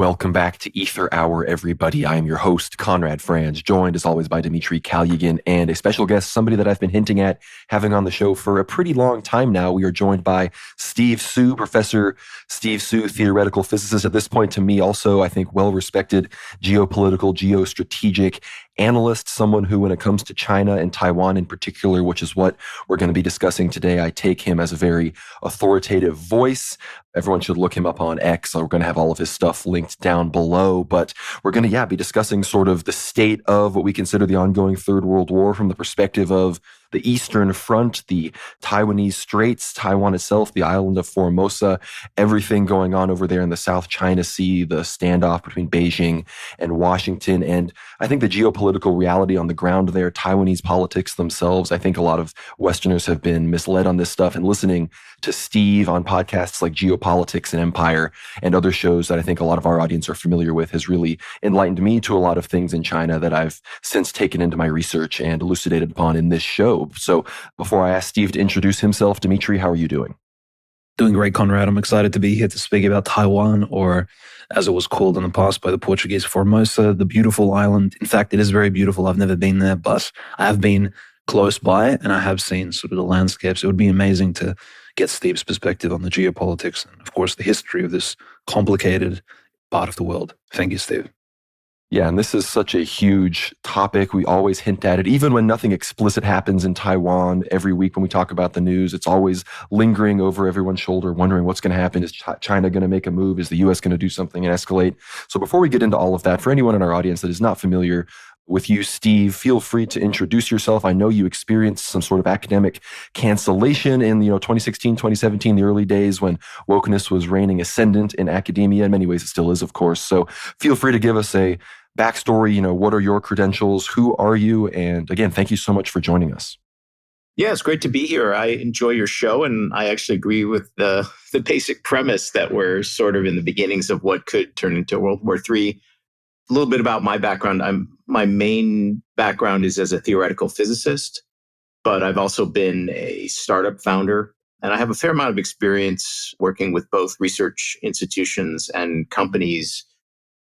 Welcome back to Ether Hour, everybody. I am your host, Conrad Franz, joined as always by Dmitry Kalyagin and a special guest, somebody that I've been hinting at having on the show for a pretty long time now. We are joined by Steve Su, Professor Steve Su, theoretical physicist. At this point, to me, also, I think, well-respected geopolitical, geostrategic analyst, someone who, when it comes to China and Taiwan in particular, which is what we're going to be discussing today, I take him as a very authoritative voice. Everyone should look him up on X. We're going to have all of his stuff linked down below, but we're going to, be discussing sort of the state of what we consider the ongoing Third World War from the perspective of the Eastern Front, the Taiwanese Straits, Taiwan itself, the island of Formosa, everything going on over there in the South China Sea, the standoff between Beijing and Washington, and I think the geopolitical reality on the ground there, Taiwanese politics themselves. I think a lot of Westerners have been misled on this stuff, and listening to Steve on podcasts like Geopolitics and Empire and other shows that I think a lot of our audience are familiar with has really enlightened me to a lot of things in China that I've since taken into my research and elucidated upon in this show. So before I ask Steve to introduce himself, Dmitry, how are you doing? Doing great, Conrad. I'm excited to be here to speak about Taiwan, or as it was called in the past by the Portuguese, Formosa, the beautiful island. In fact, it is very beautiful. I've never been there, but I have been close by and I have seen sort of the landscapes. It would be amazing to get Steve's perspective on the geopolitics and, of course, the history of this complicated part of the world. Thank you, Steve. Yeah, and this is such a huge topic. We always hint at it. Even when nothing explicit happens in Taiwan, every week when we talk about the news, it's always lingering over everyone's shoulder, wondering what's going to happen. Is China going to make a move? Is the U.S. going to do something and escalate? So before we get into all of that, for anyone in our audience that is not familiar with you, Steve, feel free to introduce yourself. I know you experienced some sort of academic cancellation in 2016, 2017, the early days when wokeness was reigning ascendant in academia. In many ways, it still is, of course. So feel free to give us a backstory. What are your credentials? Who are you? And again, thank you so much for joining us. Yeah, it's great to be here. I enjoy your show, and I actually agree with the basic premise that we're sort of in the beginnings of what could turn into World War III. A little bit about my background. My main background is as a theoretical physicist, but I've also been a startup founder, and I have a fair amount of experience working with both research institutions and companies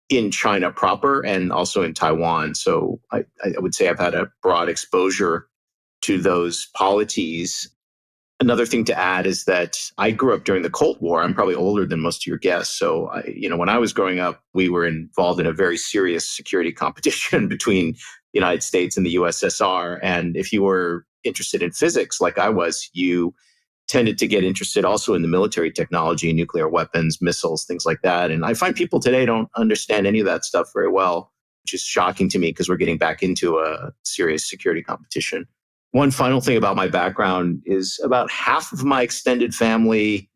in China proper and also in Taiwan. So I would say I've had a broad exposure to those polities. Another thing to add is that I grew up during the Cold War. I'm probably older than most of your guests. So, when I was growing up, we were involved in a very serious security competition between the United States and the USSR. And if you were interested in physics, like I was, you tended to get interested also in the military technology, nuclear weapons, missiles, things like that. And I find people today don't understand any of that stuff very well, which is shocking to me because we're getting back into a serious security competition. One final thing about my background is about half of my extended family,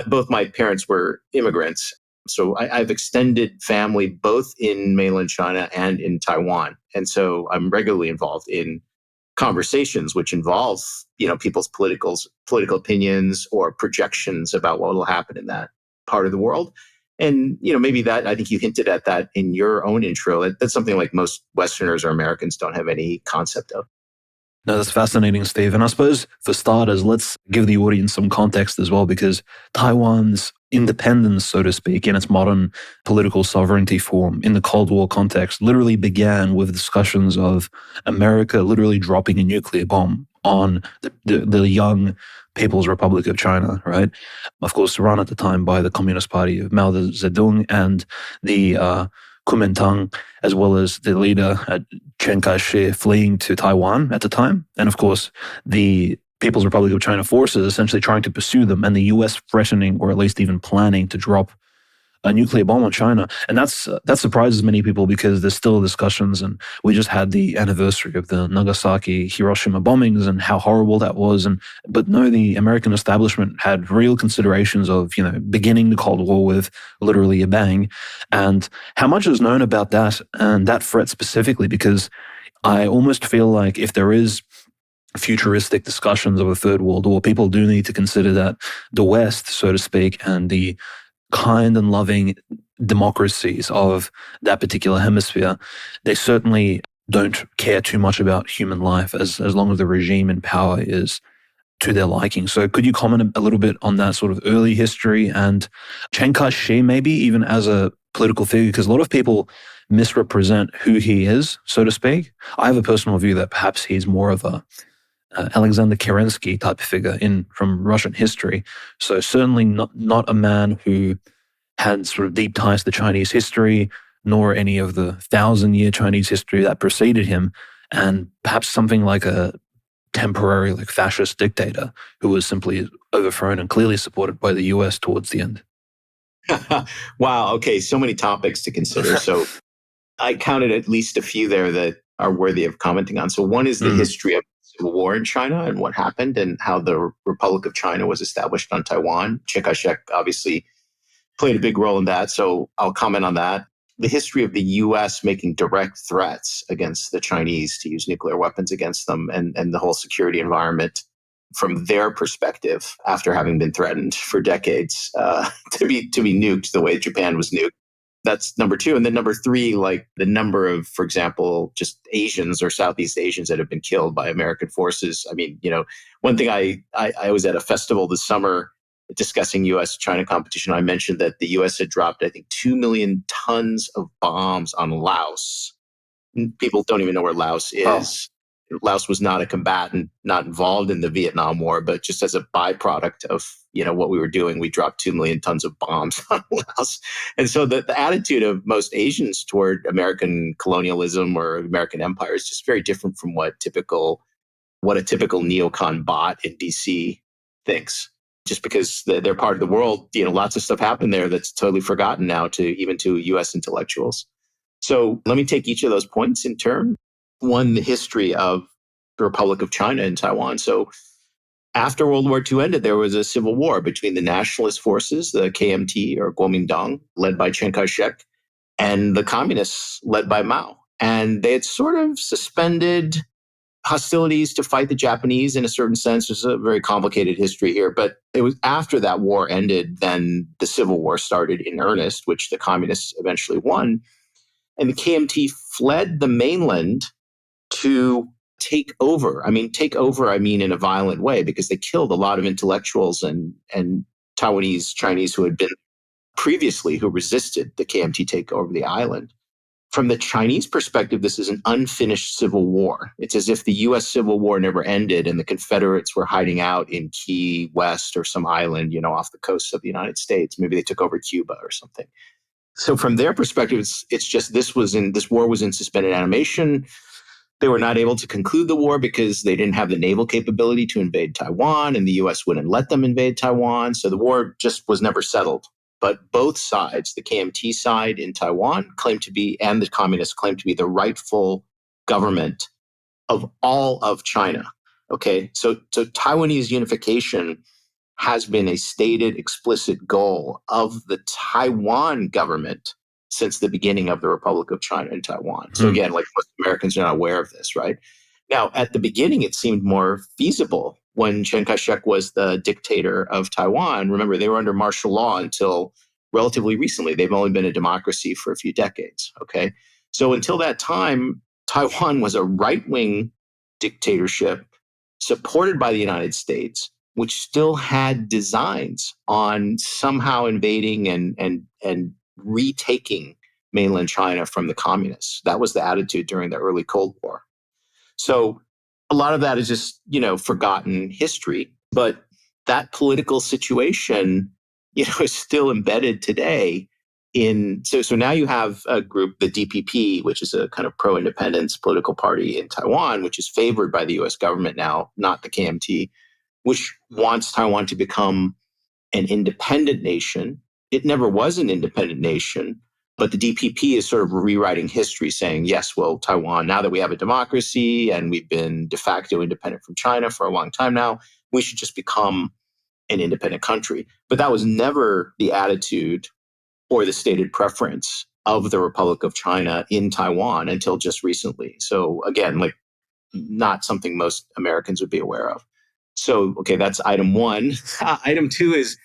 both my parents were immigrants. So I have extended family both in mainland China and in Taiwan. And so I'm regularly involved in conversations which involve, people's political opinions or projections about what will happen in that part of the world. And, maybe that, I think you hinted at that in your own intro. That's something like most Westerners or Americans don't have any concept of. No, that's fascinating, Steve. And I suppose for starters, let's give the audience some context as well, because Taiwan's independence, so to speak, in its modern political sovereignty form in the Cold War context literally began with discussions of America literally dropping a nuclear bomb on the young People's Republic of China, right? Of course, run at the time by the Communist Party of Mao Zedong and the Kuomintang, as well as the leader, Chang Kai-shek, fleeing to Taiwan at the time. And of course, the People's Republic of China forces essentially trying to pursue them, and the US threatening, or at least even planning, to drop a nuclear bomb on China. And that surprises many people because there's still discussions, and we just had the anniversary of the Nagasaki, Hiroshima bombings and how horrible that was. But no, the American establishment had real considerations of, beginning the Cold War with literally a bang. And how much is known about that and that threat specifically? Because I almost feel like if there is futuristic discussions of a third world war, people do need to consider that the West, so to speak, and the kind and loving democracies of that particular hemisphere, they certainly don't care too much about human life as long as the regime in power is to their liking. So could you comment a little bit on that sort of early history and Chiang Kai-shek maybe even as a political figure because a lot of people misrepresent who he is, so to speak. I have a personal view that perhaps he's more of a Alexander Kerensky type figure from Russian history. So certainly not a man who had sort of deep ties to Chinese history, nor any of the 1,000-year Chinese history that preceded him, and perhaps something like a temporary like fascist dictator who was simply overthrown and clearly supported by the US towards the end. Wow. Okay. So many topics to consider. So I counted at least a few there that are worthy of commenting on. So one is the history of civil war in China and what happened and how the Republic of China was established on Taiwan. Chiang Kai-shek obviously played a big role in that. So I'll comment on that. The history of the US making direct threats against the Chinese to use nuclear weapons against them and the whole security environment from their perspective after having been threatened for decades to be nuked the way Japan was nuked. That's number two. And then number three, like the number of, for example, just Asians or Southeast Asians that have been killed by American forces. I mean, one thing I was at a festival this summer discussing US-China competition. I mentioned that the US had dropped, I think, 2 million tons of bombs on Laos. People don't even know where Laos is. Laos was not a combatant, not involved in the Vietnam War, but just as a byproduct of what we were doing, we dropped 2 million tons of bombs on Laos. And so the attitude of most Asians toward American colonialism or American empire is just very different from what a typical neocon bot in DC thinks. Just because they're part of the world, lots of stuff happened there that's totally forgotten now even to US intellectuals. So let me take each of those points in turn. One, the history of the Republic of China and Taiwan. So after World War II ended, there was a civil war between the nationalist forces, the KMT or Kuomintang, led by Chiang Kai-shek, and the communists led by Mao. And they had sort of suspended hostilities to fight the Japanese in a certain sense. There's a very complicated history here, but it was after that war ended, then the Civil War started in earnest, which the communists eventually won. And the KMT fled the mainland to take over. I mean in a violent way, because they killed a lot of intellectuals and Taiwanese Chinese who had been previously, who resisted the KMT takeover of the island. From the Chinese perspective, this is an unfinished civil war. It's as if the US Civil War never ended and the Confederates were hiding out in Key West or some island, off the coast of the United States. Maybe they took over Cuba or something. So from their perspective, it's just this war was in suspended animation. They were not able to conclude the war because they didn't have the naval capability to invade Taiwan, and the US wouldn't let them invade Taiwan. So the war just was never settled. But both sides, the KMT side in Taiwan claimed to be, and the communists claimed to be, the rightful government of all of China. Okay, so Taiwanese unification has been a stated, explicit goal of the Taiwan government since the beginning of the Republic of China and Taiwan. So again, like most Americans are not aware of this, right? Now, at the beginning, it seemed more feasible when Chiang Kai-shek was the dictator of Taiwan. Remember, they were under martial law until relatively recently. They've only been a democracy for a few decades, okay? So until that time, Taiwan was a right-wing dictatorship supported by the United States, which still had designs on somehow invading and retaking mainland China from the communists. That was the attitude during the early Cold War. So a lot of that is just, forgotten history, but that political situation, is still embedded today so now you have a group, the DPP, which is a kind of pro-independence political party in Taiwan, which is favored by the US government now, not the KMT, which wants Taiwan to become an independent nation. It never was an independent nation, but the DPP is sort of rewriting history, saying, yes, well, Taiwan, now that we have a democracy and we've been de facto independent from China for a long time now, we should just become an independent country. But that was never the attitude or the stated preference of the Republic of China in Taiwan until just recently. So again, like not something most Americans would be aware of. So, okay, that's item one. Item two is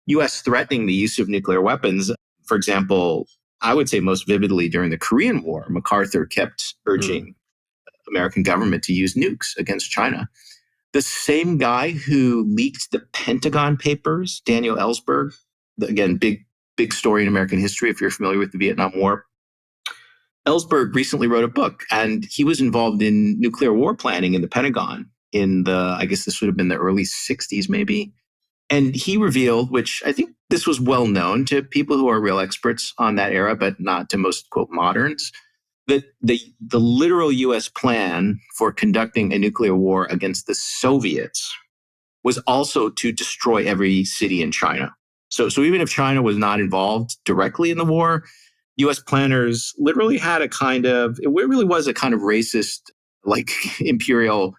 US threatening the use of nuclear weapons. For example, I would say most vividly during the Korean War, MacArthur kept urging the American government to use nukes against China. The same guy who leaked the Pentagon Papers, Daniel Ellsberg, again, big big story in American history, if you're familiar with the Vietnam War. Ellsberg recently wrote a book, and he was involved in nuclear war planning in the Pentagon in I guess this would have been the early 60s, maybe. And he revealed, which I think this was well known to people who are real experts on that era, but not to most, quote, moderns, that the literal US plan for conducting a nuclear war against the Soviets was also to destroy every city in China. So even if China was not involved directly in the war, US planners literally had it really was a kind of racist, like imperial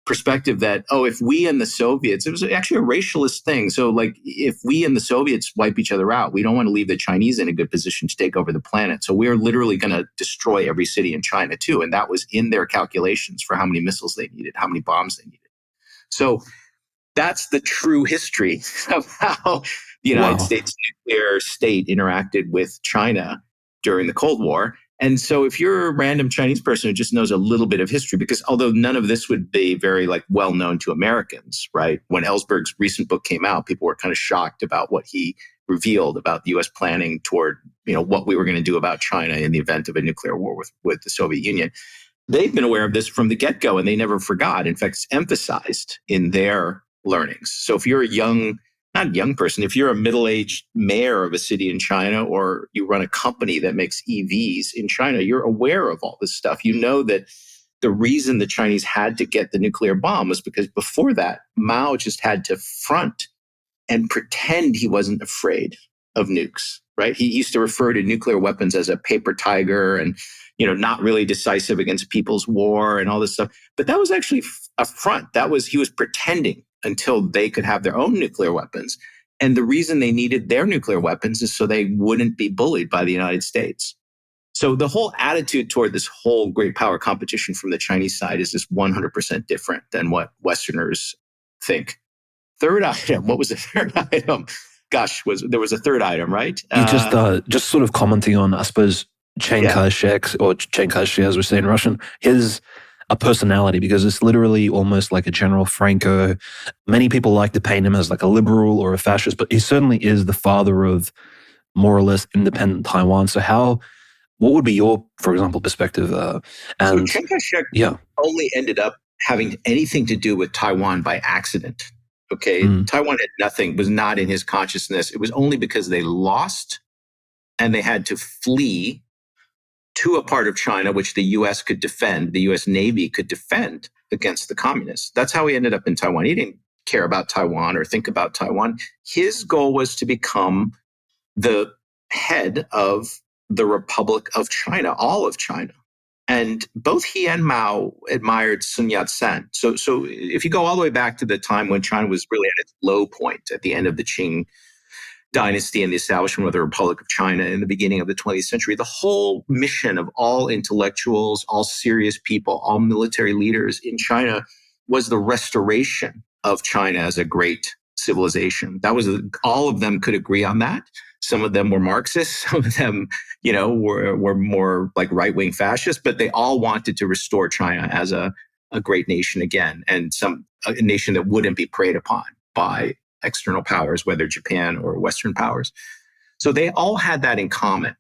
perspective that, if we and the Soviets, it was actually a racialist thing. So like, if we and the Soviets wipe each other out, we don't want to leave the Chinese in a good position to take over the planet. So we're literally going to destroy every city in China too. And that was in their calculations for how many missiles they needed, how many bombs they needed. So that's the true history of how the United States nuclear state interacted with China during the Cold War. And so if you're a random Chinese person who just knows a little bit of history, because although none of this would be very well known to Americans, right? When Ellsberg's recent book came out, people were kind of shocked about what he revealed about the US planning toward, what we were going to do about China in the event of a nuclear war with the Soviet Union. They've been aware of this from the get-go, and they never forgot. In fact, it's emphasized in their learnings. So if you're not a young person, if you're a middle-aged mayor of a city in China, or you run a company that makes EVs in China, you're aware of all this stuff. You know that the reason the Chinese had to get the nuclear bomb was because before that, Mao just had to front and pretend he wasn't afraid of nukes, right? He used to refer to nuclear weapons as a paper tiger and, not really decisive against people's war and all this stuff. But that was actually a front. He was pretending until they could have their own nuclear weapons. And the reason they needed their nuclear weapons is so they wouldn't be bullied by the United States. So the whole attitude toward this whole great power competition from the Chinese side is just 100% different than what Westerners think. Third item. What was the third item? Gosh, there was a third item, right? You just sort of commenting on, I suppose, Chiang Kai-shek, or Chiang Kai-shek as we say in Russian, his a personality, because it's literally almost like a General Franco. Many people like to paint him as like a liberal or a fascist, but he certainly is the father of more or less independent Taiwan. So what would be your, for example, perspective? So Chiang Kai-shek only ended up having anything to do with Taiwan by accident. Okay. Taiwan had nothing, was not in his consciousness. It was only because they lost and they had to flee to a part of China which the US could defend, the US Navy could defend against the communists. That's how he ended up in Taiwan. He didn't care about Taiwan or think about Taiwan. His goal was to become the head of the Republic of China, all of China. And both he and Mao admired Sun Yat-sen. So if you go all the way back to the time when China was really at its low point at the end of the Qing dynasty and the establishment of the Republic of China in the beginning of the 20th century, the whole mission of all intellectuals, all serious people, all military leaders in China was the restoration of China as a great civilization. All of them could agree on that. Some of them were Marxists, some of them, were more like right-wing fascists, but they all wanted to restore China as a great nation again, and a nation that wouldn't be preyed upon by external powers, whether Japan or Western powers. So they all had that in common.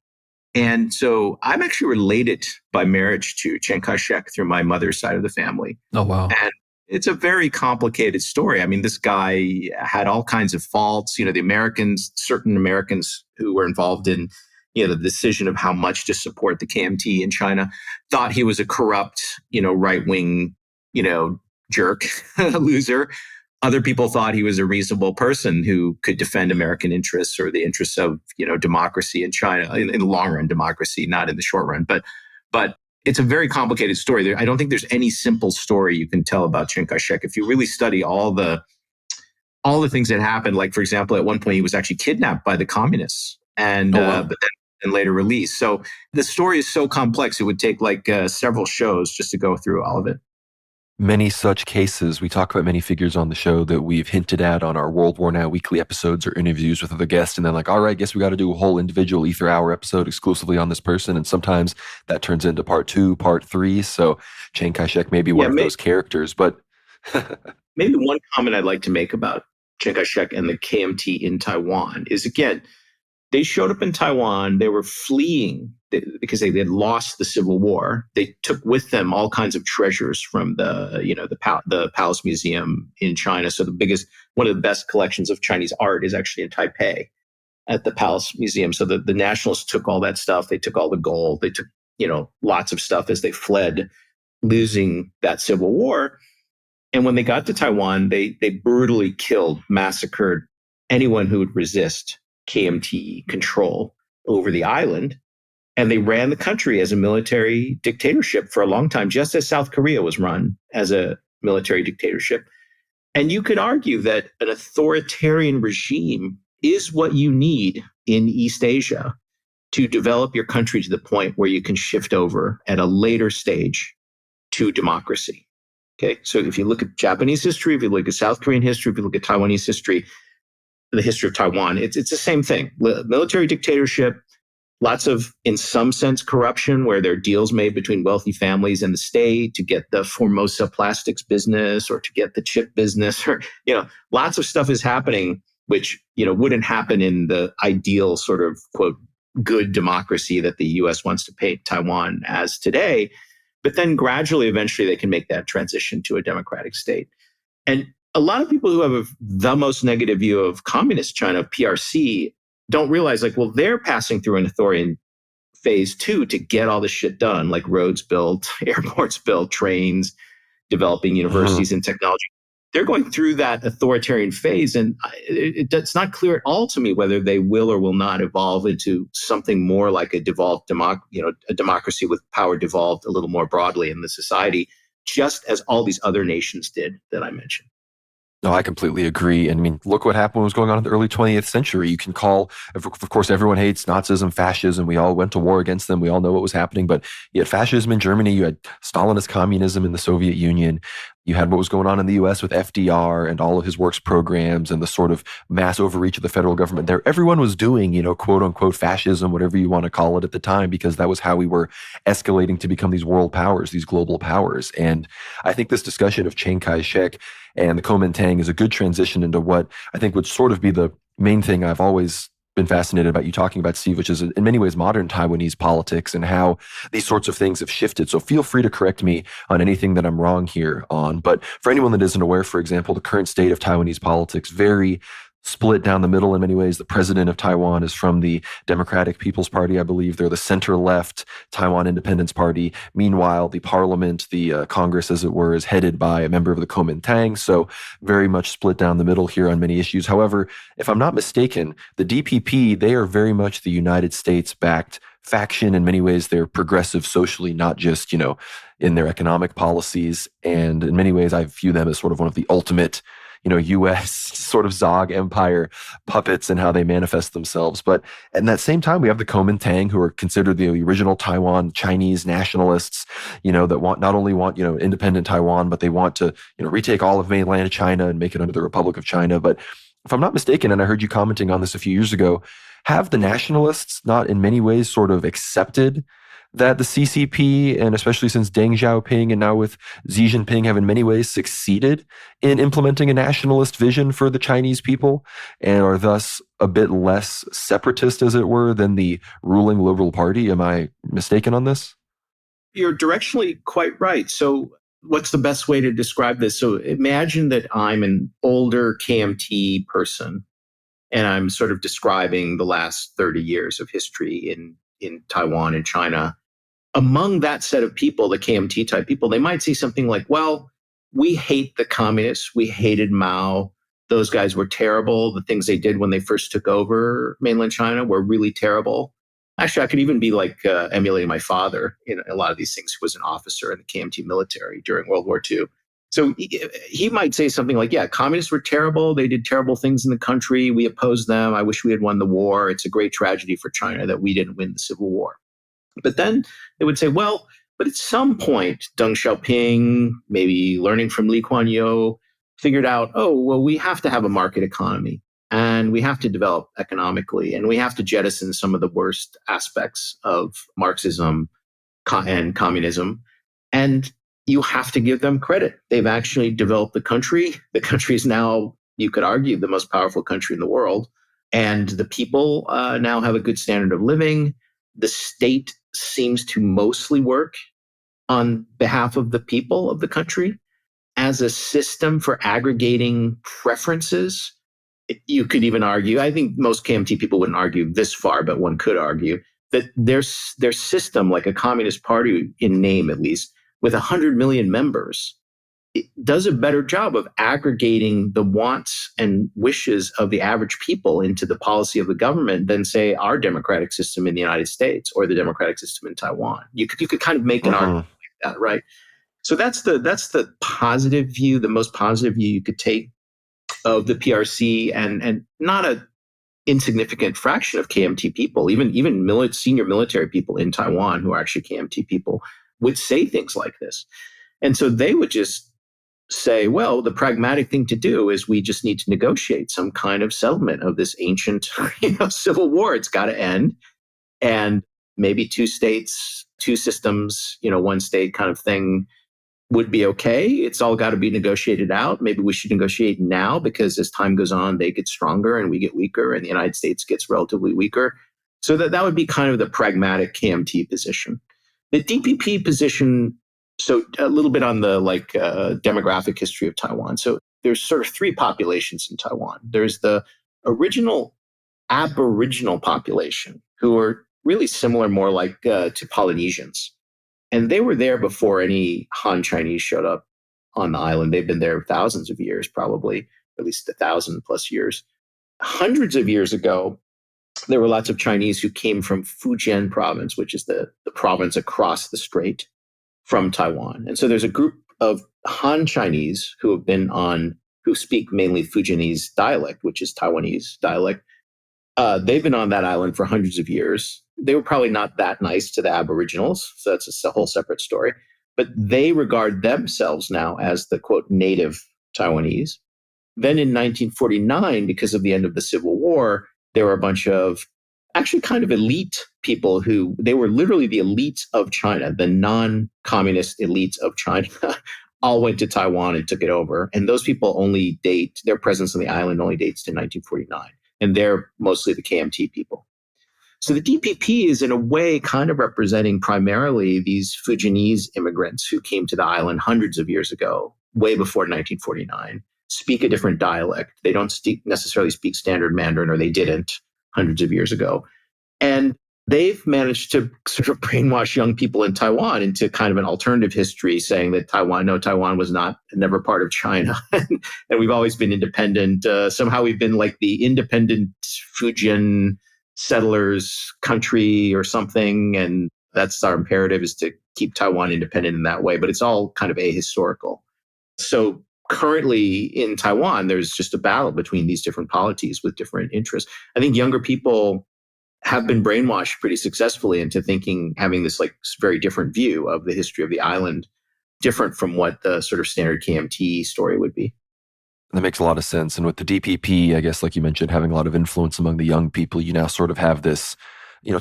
And so I'm actually related by marriage to Chiang Kai-shek through my mother's side of the family. Oh, wow. And it's a very complicated story. I mean, this guy had all kinds of faults. Certain Americans who were involved in, the decision of how much to support the KMT in China thought he was a corrupt, right-wing, jerk, loser. Other people thought he was a reasonable person who could defend American interests or the interests of, democracy in China, in the long run, democracy, not in the short run. But it's a very complicated story. I don't think there's any simple story you can tell about Chiang Kai-shek. If you really study all the things that happened, like, for example, at one point he was actually kidnapped by the communists but then later released. So the story is so complex, it would take several shows just to go through all of it. Many such cases. We talk about many figures on the show that we've hinted at on our World War Now weekly episodes or interviews with other guests. And then all right, guess we got to do a whole individual Ether Hour episode exclusively on this person. And sometimes that turns into part 2, part 3. So Chiang Kai-shek may be one of those characters, but maybe one comment I'd like to make about Chiang Kai-shek and the KMT in Taiwan is, again, They showed up in Taiwan. They were fleeing because they had lost the Civil War. They took with them all kinds of treasures from the Palace Museum in China. So one of the best collections of Chinese art is actually in Taipei at the Palace Museum. So the nationalists took all that stuff. They took all the gold. They took lots of stuff as they fled, losing that Civil War. And when they got to Taiwan, they brutally killed, massacred anyone who would resist KMT control over the island. And they ran the country as a military dictatorship for a long time, just as South Korea was run as a military dictatorship. And you could argue that an authoritarian regime is what you need in East Asia to develop your country to the point where you can shift over at a later stage to democracy. Okay, so if you look at Japanese history, if you look at South Korean history, if you look at Taiwanese history, the history of Taiwan, it's the same thing. Military dictatorship, lots of, in some sense, corruption, where there are deals made between wealthy families and the state to get the Formosa plastics business or to get the chip business, or lots of stuff is happening which wouldn't happen in the ideal sort of quote good democracy that the U.S. wants to paint Taiwan as today. But then gradually, eventually, they can make that transition to a democratic state. And a lot of people who have the most negative view of communist China, PRC, don't realize they're passing through an authoritarian phase too to get all this shit done, like roads built, airports built, trains, developing universities and technology. They're going through that authoritarian phase, and it's not clear at all to me whether they will or will not evolve into something more like a devolved a democracy with power devolved a little more broadly in the society, just as all these other nations did that I mentioned. No, I completely agree. And I mean, look what happened, what was going on in the early 20th century. You can call, of course, everyone hates Nazism, fascism. We all went to war against them. We all know what was happening. But you had fascism in Germany. You had Stalinist communism in the Soviet Union. You had what was going on in the US with FDR and all of his works programs and the sort of mass overreach of the federal government there. Everyone was doing, quote unquote, fascism, whatever you want to call it at the time, because that was how we were escalating to become these world powers, these global powers. And I think this discussion of Chiang Kai-shek and the Kuomintang is a good transition into what I think would sort of be the main thing I've always been fascinated about you talking about, Steve, which is in many ways modern Taiwanese politics and how these sorts of things have shifted. So feel free to correct me on anything that I'm wrong here on. But for anyone that isn't aware, for example, the current state of Taiwanese politics, very split down the middle in many ways. The president of Taiwan is from the Democratic People's Party, I believe. They're the center-left Taiwan Independence Party. Meanwhile, the parliament, the Congress, as it were, is headed by a member of the Kuomintang. So very much split down the middle here on many issues. However, if I'm not mistaken, the DPP, they are very much the United States-backed faction. In many ways, they're progressive socially, not just, in their economic policies. And in many ways, I view them as sort of one of the ultimate U.S. sort of Zog empire puppets and how they manifest themselves. But at that same time, we have the Kuomintang, who are considered the original Taiwan Chinese nationalists, that not only want, independent Taiwan, but they want to, retake all of mainland China and make it under the Republic of China. But if I'm not mistaken, and I heard you commenting on this a few years ago, have the nationalists not in many ways sort of accepted that the CCP, and especially since Deng Xiaoping and now with Xi Jinping, have in many ways succeeded in implementing a nationalist vision for the Chinese people and are thus a bit less separatist, as it were, than the ruling Liberal Party? Am I mistaken on this? You're directionally quite right. So what's the best way to describe this? So imagine that I'm an older KMT person, and I'm sort of describing the last 30 years of history in Taiwan and China. Among that set of people, the KMT type people, they might say something like, well, we hate the communists. We hated Mao. Those guys were terrible. The things they did when they first took over mainland China were really terrible. Actually, I could even be emulating my father in a lot of these things, who was an officer in the KMT military during World War II. So he might say something like, yeah, communists were terrible. They did terrible things in the country. We opposed them. I wish we had won the war. It's a great tragedy for China that we didn't win the Civil War. But then they would say, well, but at some point, Deng Xiaoping, maybe learning from Lee Kuan Yew, figured out, we have to have a market economy, and we have to develop economically, and we have to jettison some of the worst aspects of Marxism and communism. And you have to give them credit. They've actually developed the country. The country is now, you could argue, the most powerful country in the world. And the people now have a good standard of living. The state seems to mostly work on behalf of the people of the country as a system for aggregating preferences. You could even argue, I think most KMT people wouldn't argue this far, but one could argue that their system, like a communist party in name at least, with 100 million members, it does a better job of aggregating the wants and wishes of the average people into the policy of the government than, say, our democratic system in the United States or the democratic system in Taiwan. You could kind of make an argument like that, right? So that's the positive view, the most positive view you could take of the PRC, and not a insignificant fraction of KMT people, even senior military people in Taiwan who are actually KMT people, would say things like this. And so they would just say, well, the pragmatic thing to do is we just need to negotiate some kind of settlement of this ancient civil war. It's got to end. And maybe two states, two systems, one state kind of thing would be okay. It's all got to be negotiated out. Maybe we should negotiate now because as time goes on, they get stronger and we get weaker and the United States gets relatively weaker. So that would be kind of the pragmatic KMT position. The DPP position, so a little bit on the demographic history of Taiwan. So there's sort of three populations in Taiwan. There's the original Aboriginal population who are really similar, more like to Polynesians. And they were there before any Han Chinese showed up on the island. They've been there thousands of years, probably, at least 1,000+ years. Hundreds of years ago, there were lots of Chinese who came from Fujian province, which is the province across the strait from Taiwan. And so there's a group of Han Chinese who speak mainly Fujianese dialect, which is Taiwanese dialect. They've been on that island for hundreds of years. They were probably not that nice to the Aboriginals, so that's a whole separate story. But they regard themselves now as the, quote, native Taiwanese. Then in 1949, because of the end of the Civil War, there were a bunch of actually kind of elite people who, they were literally the elites of China, the non-communist elites of China, all went to Taiwan and took it over. And those people their presence on the island only dates to 1949. And they're mostly the KMT people. So the DPP is in a way kind of representing primarily these Fujianese immigrants who came to the island hundreds of years ago, way before 1949, speak a different dialect. They don't necessarily speak standard Mandarin, or they didn't hundreds of years ago. And they've managed to sort of brainwash young people in Taiwan into kind of an alternative history, saying that Taiwan was never part of China. And we've always been independent. Somehow we've been like the independent Fujian settlers country or something. And that's our imperative, is to keep Taiwan independent in that way. But it's all kind of ahistorical. So currently in Taiwan, there's just a battle between these different polities with different interests. I think younger people have been brainwashed pretty successfully into having this like very different view of the history of the island, different from what the sort of standard KMT story would be. That makes a lot of sense. And with the DPP, I guess, like you mentioned, having a lot of influence among the young people, you now sort of have this,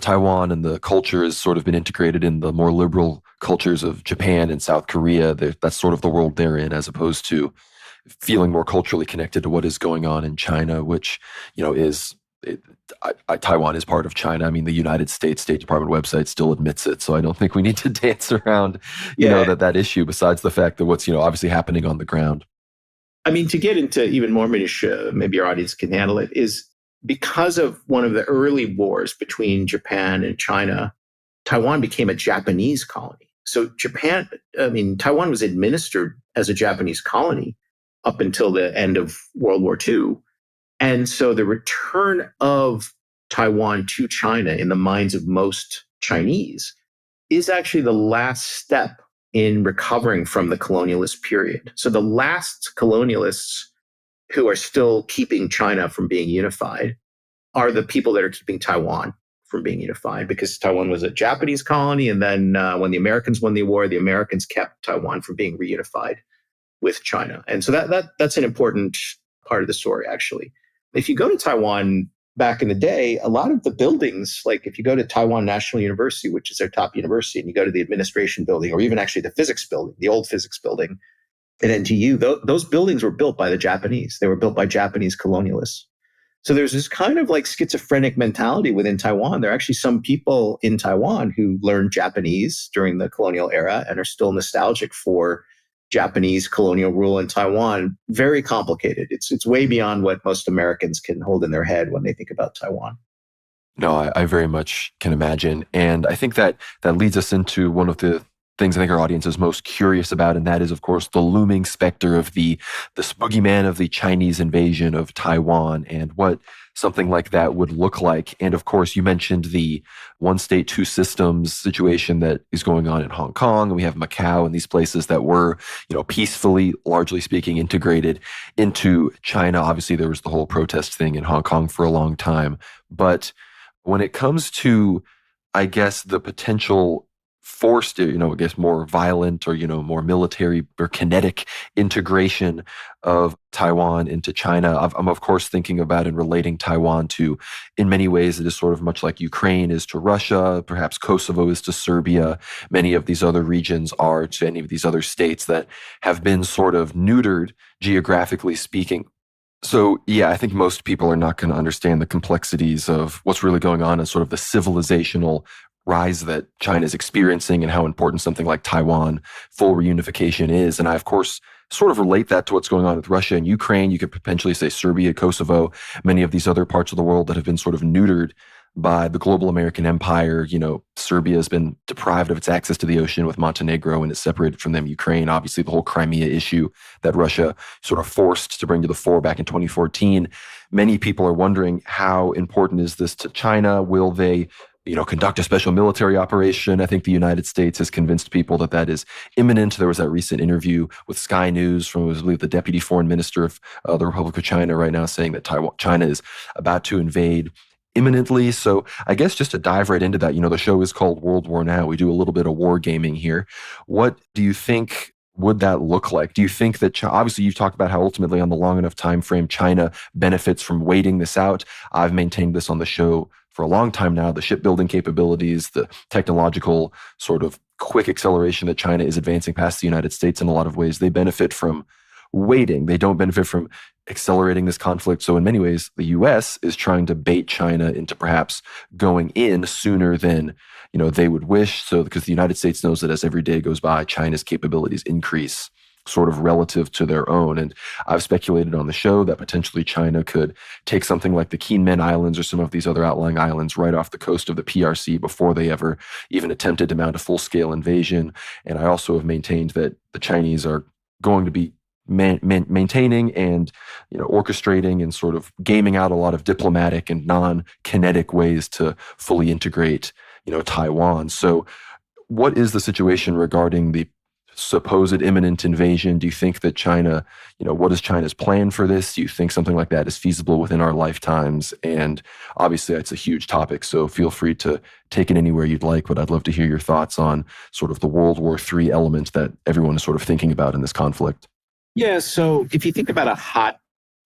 Taiwan and the culture has sort of been integrated in the more liberal cultures of Japan and South Korea. That's sort of the world they're in, as opposed to feeling more culturally connected to what is going on in China, which, Taiwan is part of China. I mean, the United States State Department website still admits it. So I don't think we need to dance around, that issue, besides the fact that what's, obviously happening on the ground. I mean, to get into even more minutia, maybe our audience can handle it, is because of one of the early wars between Japan and China, Taiwan became a Japanese colony. So Taiwan was administered as a Japanese colony up until the end of World War II. And so the return of Taiwan to China in the minds of most Chinese is actually the last step in recovering from the colonialist period. So the last colonialists who are still keeping China from being unified are the people that are keeping Taiwan from being unified, because Taiwan was a Japanese colony. And then when the Americans won the war, the Americans kept Taiwan from being reunified with China. And so that's an important part of the story, actually. If you go to Taiwan back in the day, a lot of the buildings, like if you go to Taiwan National University, which is their top university, and you go to the administration building, or even actually the physics building, the old physics building at NTU, those buildings were built by the Japanese. They were built by Japanese colonialists. So there's this kind of like schizophrenic mentality within Taiwan. There are actually some people in Taiwan who learned Japanese during the colonial era and are still nostalgic for Japanese colonial rule in Taiwan. Very complicated. It's way beyond what most Americans can hold in their head when they think about Taiwan. No, I very much can imagine. And I think that leads us into one of the things I think our audience is most curious about, and that is, of course, the looming specter of the boogeyman of the Chinese invasion of Taiwan and what something like that would look like. And of course, you mentioned the one state, two systems situation that is going on in Hong Kong, and we have Macau and these places that were, peacefully, largely speaking, integrated into China. Obviously, there was the whole protest thing in Hong Kong for a long time. But when it comes to, I guess, the potential forced, I guess more violent or, more military or kinetic integration of Taiwan into China, I'm of course thinking about and relating Taiwan to, in many ways, it is sort of much like Ukraine is to Russia, perhaps Kosovo is to Serbia. Many of these other regions are to any of these other states that have been sort of neutered, geographically speaking. So, yeah, I think most people are not going to understand the complexities of what's really going on and sort of the civilizational rise that China is experiencing and how important something like Taiwan full reunification is. And I, of course, sort of relate that to what's going on with Russia and Ukraine. You could potentially say Serbia, Kosovo, many of these other parts of the world that have been sort of neutered by the global American empire. Serbia has been deprived of its access to the ocean with Montenegro and is separated from them. Ukraine, obviously, the whole Crimea issue that Russia sort of forced to bring to the fore back in 2014. Many people are wondering, how important is this to China? Will they conduct a special military operation? I think the United States has convinced people that that is imminent. There was that recent interview with Sky News from, I believe, the deputy foreign minister of the Republic of China right now, saying that China is about to invade imminently. So I guess just to dive right into that, the show is called World War Now. We do a little bit of war gaming here. What do you think would that look like? Do you think that, obviously you've talked about how ultimately on the long enough time frame, China benefits from waiting this out. I've maintained this on the show for a long time now, the shipbuilding capabilities, the technological sort of quick acceleration that China is advancing past the United States in a lot of ways, they benefit from waiting. They don't benefit from accelerating this conflict. So in many ways, the US is trying to bait China into perhaps going in sooner than, they would wish. So because the United States knows that as every day goes by, China's capabilities increase sort of relative to their own. And I've speculated on the show that potentially China could take something like the Kinmen Islands or some of these other outlying islands right off the coast of the PRC before they ever even attempted to mount a full-scale invasion. And I also have maintained that the Chinese are going to be maintaining and orchestrating and sort of gaming out a lot of diplomatic and non-kinetic ways to fully integrate Taiwan. So what is the situation regarding the supposed imminent invasion? Do you think that China, what is China's plan for this? Do you think something like that is feasible within our lifetimes? And obviously it's a huge topic, so feel free to take it anywhere you'd like, but I'd love to hear your thoughts on sort of the World War III element that everyone is sort of thinking about in this conflict. Yeah, so if you think about a hot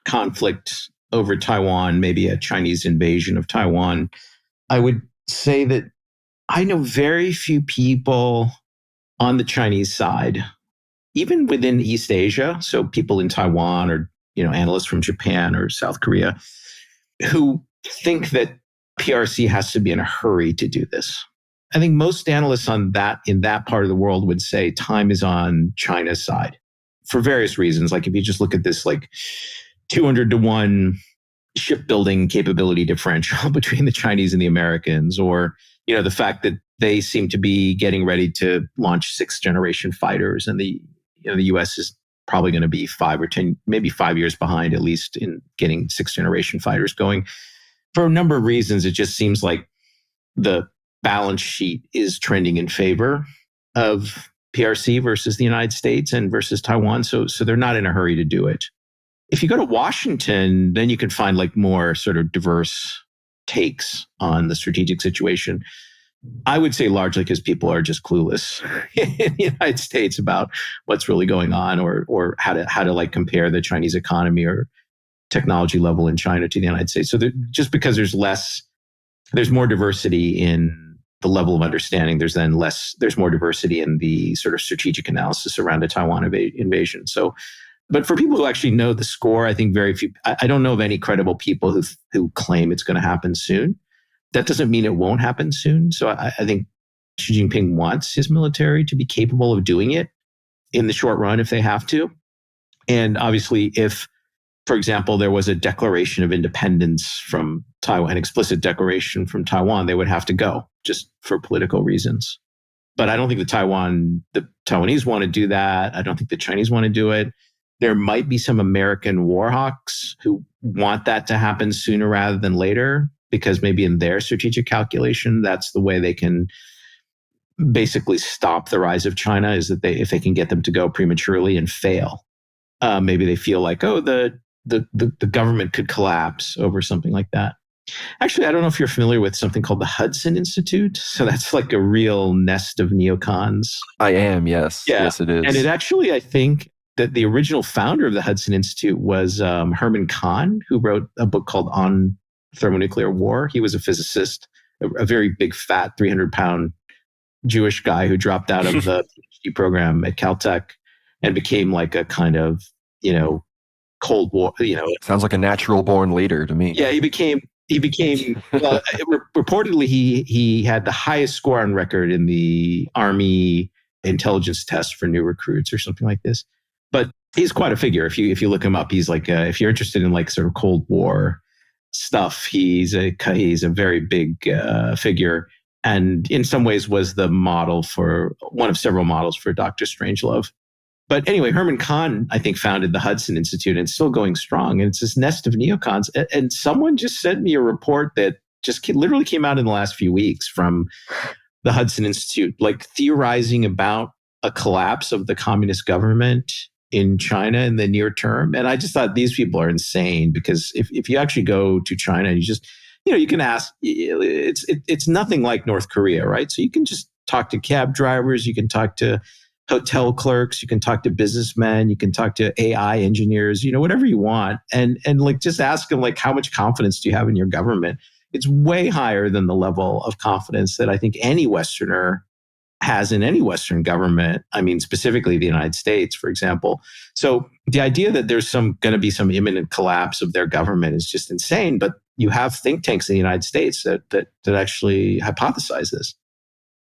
conflict over Taiwan, maybe a Chinese invasion of Taiwan, I would say that I know very few people on the Chinese side, even within East Asia, so people in Taiwan or analysts from Japan or South Korea, who think that PRC has to be in a hurry to do this. I think most analysts in that part of the world would say time is on China's side for various reasons. Like if you just look at this 200-to-1 shipbuilding capability differential between the Chinese and the Americans, or the fact that they seem to be getting ready to launch 6th generation fighters, and the US is probably going to be 5 or 10, maybe 5 years behind at least in getting 6th generation fighters going. For a number of reasons, it just seems like the balance sheet is trending in favor of PRC versus the United States and versus Taiwan. So they're not in a hurry to do it. If you go to Washington, then you can find more sort of diverse takes on the strategic situation. I would say largely because people are just clueless in the United States about what's really going on, or how to compare the Chinese economy or technology level in China to the United States. So just because there's more diversity in the level of understanding, there's more diversity in the sort of strategic analysis around a Taiwan invasion. So But for people who actually know the score, I think very few, I don't know of any credible people who claim it's going to happen soon. That doesn't mean it won't happen soon. So I think Xi Jinping wants his military to be capable of doing it in the short run if they have to. And obviously, if, for example, there was a declaration of independence from Taiwan, an explicit declaration from Taiwan, they would have to go just for political reasons. But I don't think the Taiwanese want to do that. I don't think the Chinese want to do it. There might be some American war hawks who want that to happen sooner rather than later, because maybe in their strategic calculation, that's the way they can basically stop the rise of China, is that if they can get them to go prematurely and fail. Maybe they feel like, oh, the government could collapse over something like that. Actually, I don't know if you're familiar with something called the Hudson Institute. So that's like a real nest of neocons. I am, yes. Yeah. Yes, it is. And it actually, I think that the original founder of the Hudson Institute was Herman Kahn, who wrote a book called On Thermonuclear War. He was a physicist, a very big, fat, 300-pound Jewish guy who dropped out of the PhD program at Caltech and became like a kind of, Cold War, Sounds like a natural born leader to me. Yeah, he became reportedly he had the highest score on record in the Army intelligence test for new recruits or something like this. But he's quite a figure. If you look him up, he's like if you're interested in like sort of Cold War stuff, he's a very big figure, and in some ways was the model for one of several models for Dr. Strangelove. But anyway, Herman Kahn, I think, founded the Hudson Institute, and it's still going strong. And it's this nest of neocons. And someone just sent me a report that just literally came out in the last few weeks from the Hudson Institute, like theorizing about a collapse of the communist government in China in the near term. And I just thought these people are insane, because if you actually go to China, you just, you can ask, it's nothing like North Korea, right? So you can just talk to cab drivers, you can talk to hotel clerks, you can talk to businessmen, you can talk to AI engineers, whatever you want. And like, just ask them, like, how much confidence do you have in your government? It's way higher than the level of confidence that I think any Westerner has in any Western government. I mean, specifically the United States, for example. So the idea that there's going to be some imminent collapse of their government is just insane. But you have think tanks in the United States that actually hypothesize this.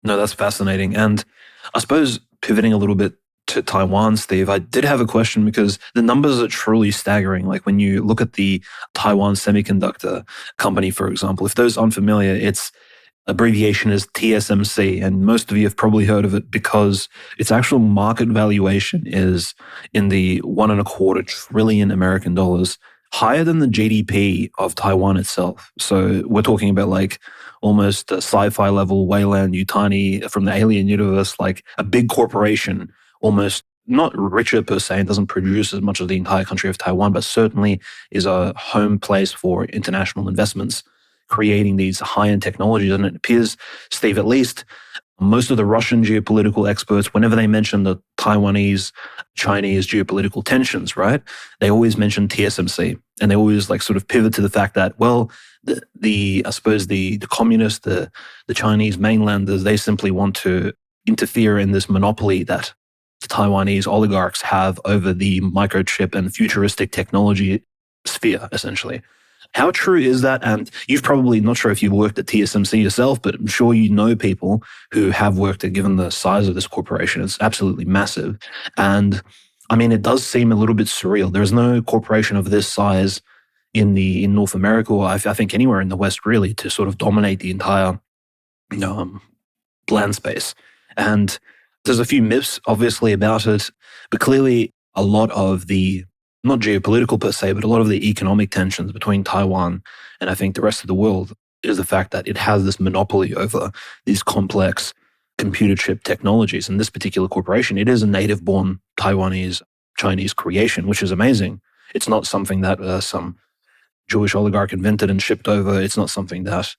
No, that's fascinating. And I suppose pivoting a little bit to Taiwan, Steve, I did have a question, because the numbers are truly staggering. Like when you look at the Taiwan Semiconductor Company, for example, if those unfamiliar, its abbreviation is TSMC. And most of you have probably heard of it because its actual market valuation is in the $1.25 trillion American dollars, higher than the GDP of Taiwan itself. So we're talking about like almost a sci-fi level Weyland-Yutani from the alien universe, like a big corporation, almost not richer per se, and doesn't produce as much as the entire country of Taiwan, but certainly is a home place for international investments, creating these high-end technologies. And it appears, Steve, at least most of the Russian geopolitical experts, whenever they mention the Taiwanese-Chinese geopolitical tensions, right, they always mention TSMC. And they always like sort of pivot to the fact that, well, I suppose the communists, the Chinese mainlanders, they simply want to interfere in this monopoly that the Taiwanese oligarchs have over the microchip and futuristic technology sphere, essentially. How true is that? And you've probably, not sure if you've worked at TSMC yourself, but I'm sure you know people who have worked at, given the size of this corporation, it's absolutely massive. And I mean, it does seem a little bit surreal. There's no corporation of this size in North America, or I think anywhere in the West, really, to sort of dominate the entire land space. And there's a few myths, obviously, about it, but clearly a lot of the, not geopolitical per se, but a lot of the economic tensions between Taiwan and I think the rest of the world is the fact that it has this monopoly over these complex computer chip technologies. And this particular corporation, it is a native-born Taiwanese Chinese creation, which is amazing. It's not something that some Jewish oligarch invented and shipped over. It's not something that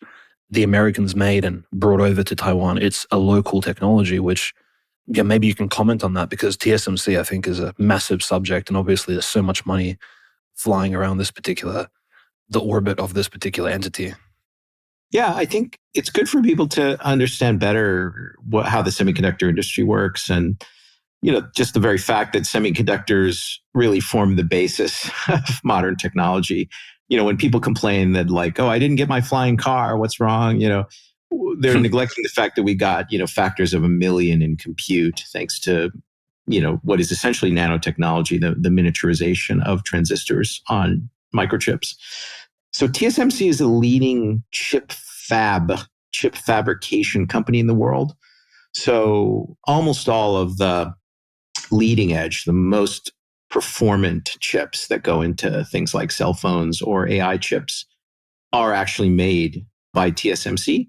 the Americans made and brought over to Taiwan. It's a local technology, which, yeah, maybe you can comment on that, because TSMC, I think, is a massive subject. And obviously there's so much money flying around the orbit of this particular entity. Yeah, I think it's good for people to understand better how the semiconductor industry works. And just the very fact that semiconductors really form the basis of modern technology. When people complain that like, oh, I didn't get my flying car, what's wrong? They're neglecting the fact that we got, factors of 1,000,000 in compute thanks to, what is essentially nanotechnology, the miniaturization of transistors on microchips. So TSMC is the leading chip fabrication company in the world. So almost all of the leading edge, the most performant chips that go into things like cell phones or AI chips are actually made by TSMC.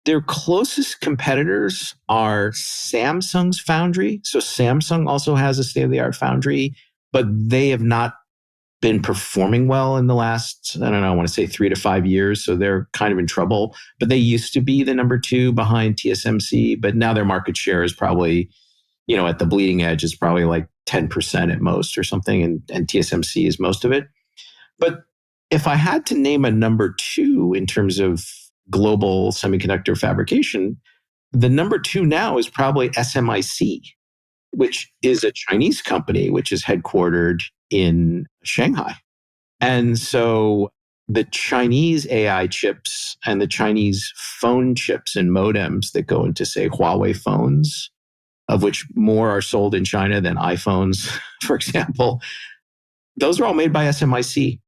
Their closest competitors are Samsung's foundry. So Samsung also has a state-of-the-art foundry, but they have not been performing well in the last, I want to say 3 to 5 years. So they're kind of in trouble. But they used to be the number 2 behind TSMC, but now their market share is probably, at the bleeding edge, is probably like 10% at most or something. And TSMC is most of it. But if I had to name a number 2 in terms of global semiconductor fabrication, the number 2 now is probably SMIC, which is a Chinese company, which is headquartered in Shanghai. And so the Chinese AI chips and the Chinese phone chips and modems that go into, say, Huawei phones, of which more are sold in China than iPhones, for example, those are all made by SMIC.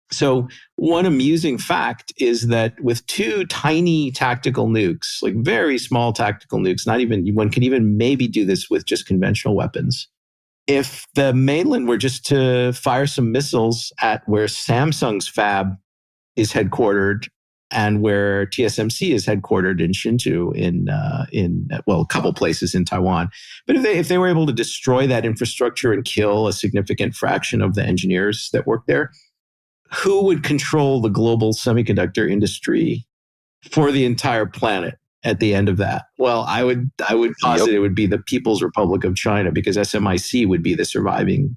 So one amusing fact is that with 2 tiny tactical nukes, like very small tactical nukes, one can even maybe do this with just conventional weapons. If the mainland were just to fire some missiles at where Samsung's fab is headquartered and where TSMC is headquartered in Hsinchu in a couple places in Taiwan. But if they were able to destroy that infrastructure and kill a significant fraction of the engineers that work there, who would control the global semiconductor industry for the entire planet at the end of that? Well, I would posit It would be the People's Republic of China, because SMIC would be the surviving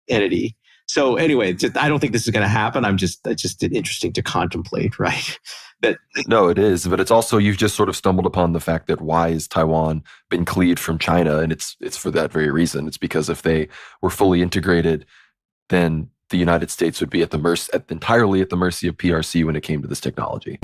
entity. So anyway, I don't think this is going to happen. It's just interesting to contemplate, right? No, it is. But it's also, you've just sort of stumbled upon the fact that why is Taiwan been cleaved from China? And it's for that very reason. It's because if they were fully integrated, then the United States would be entirely at the mercy of PRC when it came to this technology.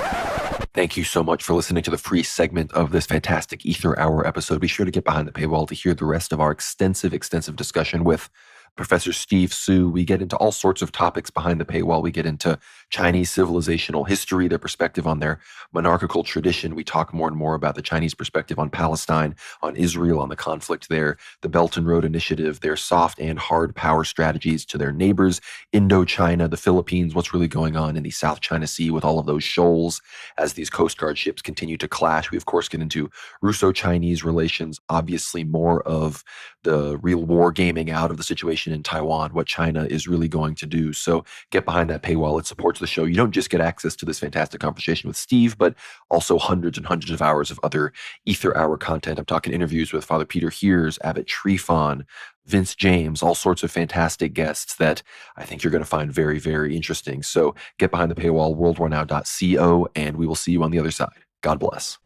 Thank you so much for listening to the free segment of this fantastic Ether Hour episode. Be sure to get behind the paywall to hear the rest of our extensive discussion with Professor Steve Su. We get into all sorts of topics behind the paywall. We get into Chinese civilizational history, their perspective on their monarchical tradition. We talk more and more about the Chinese perspective on Palestine, on Israel, on the conflict there, the Belt and Road Initiative, their soft and hard power strategies to their neighbors, Indochina, the Philippines, what's really going on in the South China Sea with all of those shoals as these Coast Guard ships continue to clash. We, of course, get into Russo-Chinese relations, obviously more of the real war gaming out of the situation in Taiwan, what China is really going to do. So get behind that paywall. It supports the show. You don't just get access to this fantastic conversation with Steve, but also hundreds and hundreds of hours of other Ether Hour content. I'm talking interviews with Father Peter Heers, Abbot Trifon, Vince James, all sorts of fantastic guests that I think you're going to find very, very interesting. So get behind the paywall, worldwarnow.co, and we will see you on the other side. God bless.